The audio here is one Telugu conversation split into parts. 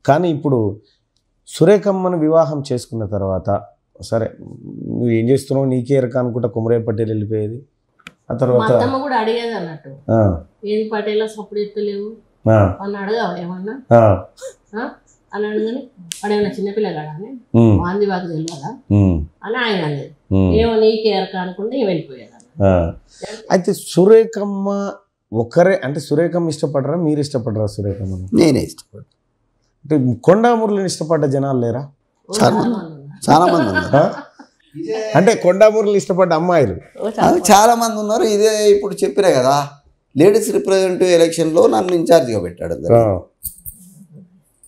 కానీ ఇప్పుడు సురేఖమ్మను వివాహం చేసుకున్న తర్వాత సరే నువ్వు ఏం చేస్తున్నావు నీకే ఎరక అనుకుంటా కుమరే పటేల్ వెళ్ళిపోయేది. ఆ తర్వాత అత్తమ్మ కూడా అడిగేది అన్నట్టు, ఏది పటేల్ సపోర్ట్ ఎత్తలేవు అని అడగావు ఏమన్నా అని అడగని వాడేమన్నా చిన్నపిల్లగాడని వాంది బాగా తెలియదా అని ఆయన అనేది ఏమో నీకే ఎరక అనుకుంటే వెళ్ళిపోయాడు. అయితే సురేఖమ్మ ఒకరే అంటే సురేఖమ్మ ఇష్టపడరా మీరు ఇష్టపడరా సురేఖమ్మను? నేనే ఇష్టపడ్డా. అంటే కొండామురళిని ఇష్టపడ్డ జనాలు లేరా? చాలా మంది ఉన్నారు. అంటే కొండామురళిని ఇష్టపడ్డ అమ్మాయిలు చాలా మంది ఉన్నారు. ఇదే ఇప్పుడు చెప్పినా కదా, లేడీస్ రిప్రజెంటేటివ్ ఎలక్షన్లో నన్ను ఇన్ఛార్జిగా పెట్టాడు.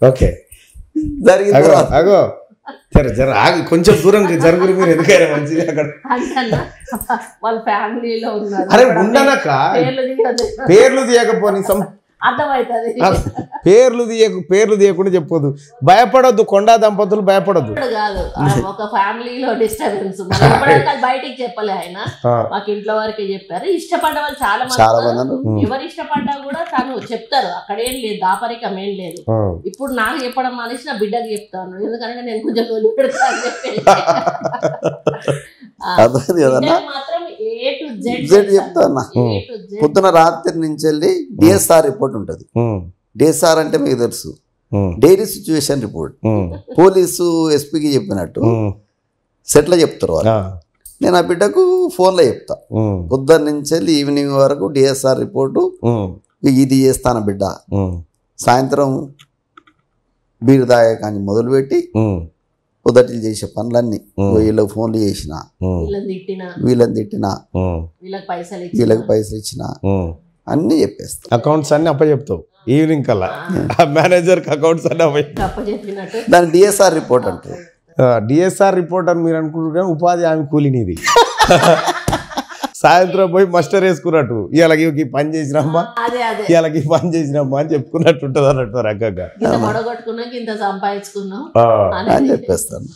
ఓకే జరిగింది. అగో సరే జర ఆగి కొంచెం దూరం జరుగురు మీరు ఎందుకైనా మంచిది అక్కడ. వాళ్ళ ఫ్యామిలీలో ఉన్నారు. అరే ఉండనక్క పేర్లు తీయకపోని అర్థమవుతుంది. పేర్లు తీయకుండా చెప్పొద్దు. భయపడొద్దు, కొండా దంపతులు భయపడొద్దు. కాదు ఒక ఫ్యామిలీలో డిస్టర్బెన్స్ బయటికి చెప్పలే ఆయన, మాకు ఇంట్లో వరకే చెప్పారు. ఇష్టపడ్డ వాళ్ళు చాలా మంది ఎవరు ఇష్టపడ్డా కూడా తను చెప్తారు, అక్కడేం లేదు దాపరికం ఏం లేదు. ఇప్పుడు నాకు చెప్పడం మానేసి నా బిడ్డకి చెప్తాను, ఎందుకంటే నేను కొంచెం తొలి పెడతాను మాత్రం ఏ టు జెడ్ చెప్తాను. పొద్దున రాత్రి నుంచి వెళ్ళి డిఎస్ఆర్ రిపోర్ట్ ఉంటుంది. డిఎస్ఆర్ అంటే మీకు తెలుసు, డైలీ సిచ్యువేషన్ రిపోర్ట్. పోలీసు ఎస్పీకి చెప్పినట్టు సెట్లో చెప్తారు వాళ్ళు. నేను ఆ బిడ్డకు ఫోన్లో చెప్తా. పొద్దున్న నుంచి వెళ్ళి ఈవినింగ్ వరకు డిఎస్ఆర్ రిపోర్టు, ఇది చేస్తాను బిడ్డ. సాయంత్రం బీరు దాగా కానీ మొదలుపెట్టి పొద్దుటిలు చేసే పనులన్నీ వీళ్ళకి ఫోన్లు చేసిన, వీళ్ళని తిట్టినా, వీళ్ళకి పైసలు ఇచ్చిన అన్నీ చెప్పేస్తా. అకౌంట్స్ అన్ని అప్పచెప్తావు ఈవినింగ్ కల్లా మేనేజర్కి అకౌంట్స్ అన్ని అప్పచెప్పినట్టు. దాని డిఎస్ఆర్ రిపోర్ట్ అంటారు. డిఎస్ఆర్ రిపోర్ట్ అని మీరు అనుకుంటారు కానీ ఉపాధి హామీ కూలినిది. సాయంత్రం పోయి మస్టర్ వేసుకున్నట్టు ఇలాగ పని చేసినమ్మా ఇలాగ పని చేసినమ్మా అని చెప్పుకున్నట్టు ఉంటుంది అన్నట్టు రకంగా ఇంత సంపాదించుకున్నాం అని చెప్పేస్తాను.